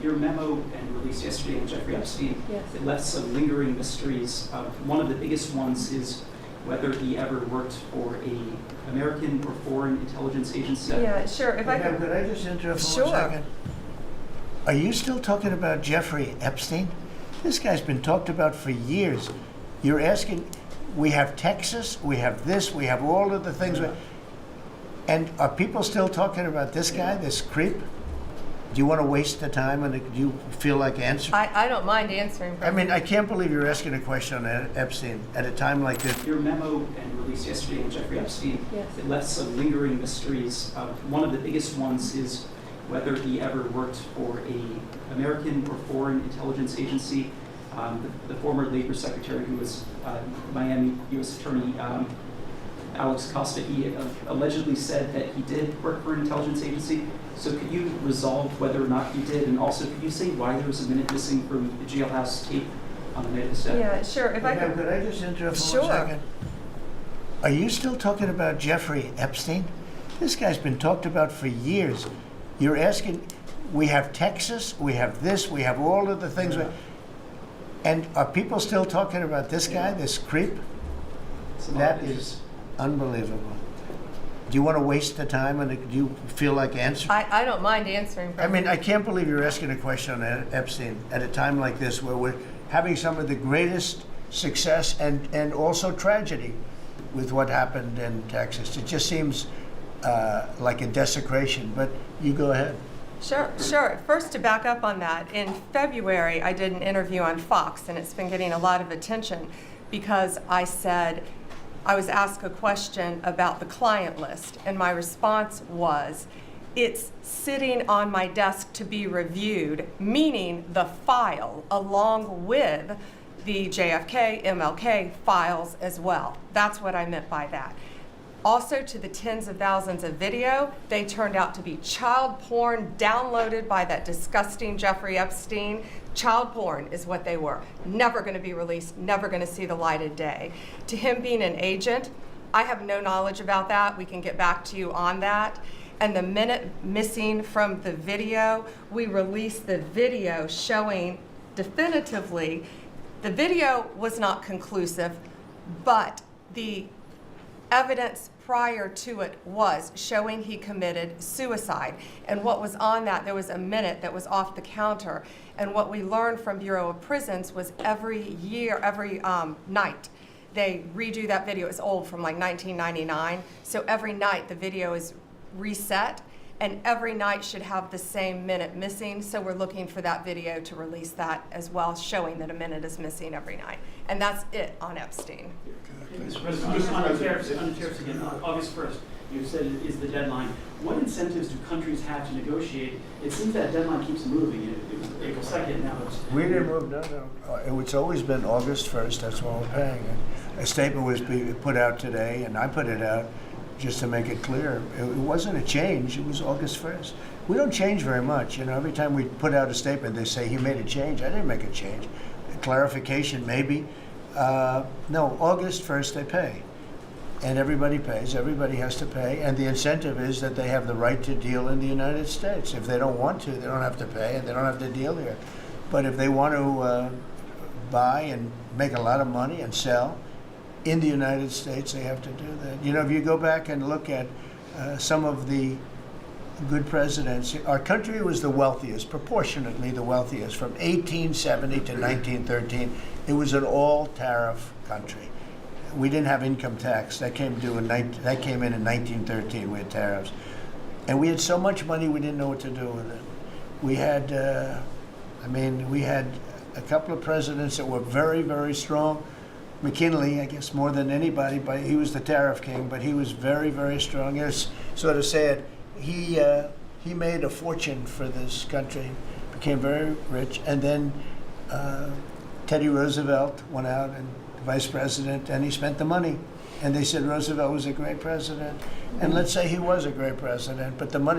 Your memo and released yesterday on Jeffrey Epstein, Yes. it left some lingering mysteries. One of the biggest ones is whether he ever worked for a American or foreign intelligence agency. Yeah, sure. If I Ma'am, could. could I just interrupt for Sure. 1 second? Are you still talking about Jeffrey Epstein? This guy's been talked about for years. You're asking, we have Texas, we have this, we have all of the things. And are people still talking about this guy, this creep? Do you want to waste the time and do you feel like answering? I don't mind answering. I mean, I can't believe you're asking a question on Epstein at a time like this. Your memo and released yesterday on Jeffrey Epstein, Yes. it left some lingering mysteries. One of the biggest ones is whether he ever worked for a American or foreign intelligence agency. The former Labor Secretary, who was Miami U.S. Attorney Alex Costa, he allegedly said that he did work for an intelligence agency. So could you resolve whether or not he did? And also, could you say why there was a minute missing from the jailhouse tape on the night of his death? Yeah, sure. If I Ma'am, could. could I just interrupt for Sure. 1 second? Are you still talking about Jeffrey Epstein? This guy's been talked about for years. You're asking, we have Texas, we have this, we have all of the things. And are people still talking about this guy, this creep? That is unbelievable. Do you want to waste the time and do you feel like answering? I don't mind answering. I mean, I can't believe you're asking a question on Epstein at a time like this where we're having some of the greatest success and also tragedy with what happened in Texas. It just seems like a desecration, but you go ahead. Sure. First, to back up on that, in February, I did an interview on Fox, and it's been getting a lot of attention because I said, I was asked a question about the client list, and my response was, it's sitting on my desk to be reviewed, meaning the file along with the JFK, MLK files as well. That's what I meant by that. Also, to the tens of thousands of video, they turned out to be child porn downloaded by that disgusting Jeffrey Epstein. Child porn is what they were. Never going to be released, never going to see the light of day. To him being an agent, I have no knowledge about that. We can get back to you on that. And the minute missing from the video, we released the video showing definitively the video was not conclusive, but the evidence prior to it was showing he committed suicide. And what was on that, there was a minute that was off the counter. And what we learned from Bureau of Prisons was every night, they redo that video. It's old, from like 1999. So every night the video is reset, and every night should have the same minute missing. So we're looking for that video to release that as well, showing that a minute is missing every night. And that's it on Epstein. Mr. President, just on the tariffs again, August 1st, you said it is the deadline. What incentives do countries have to negotiate? It seems that deadline keeps moving. It was April 2nd, now it's... We didn't move, no. It's always been August 1st, that's when we're paying. A statement was put out today, and I put it out just to make it clear. It wasn't a change, it was August 1st. We don't change very much, you know. Every time we put out a statement, they say he made a change. I didn't make a change. A clarification, maybe. No, August 1st they pay. And everybody pays, everybody has to pay, and the incentive is that they have the right to deal in the United States. If they don't want to, they don't have to pay, and they don't have to deal here. But if they want to buy and make a lot of money and sell in the United States, they have to do that. You know, if you go back and look at some of the good presidents, our country was the wealthiest, proportionately the wealthiest, from 1870 to 1913. It was an all-tariff country. We didn't have income tax. That came in in 1913. We had tariffs. And we had so much money we didn't know what to do with it. We had, we had a couple of presidents that were very, very strong. McKinley, I guess more than anybody, but he was the tariff king, but he was very, very strong. It's sort of sad. He made a fortune for this country, became very rich, and then Teddy Roosevelt went out and vice president, and he spent the money. And they said Roosevelt was a great president. And let's say he was a great president, but the money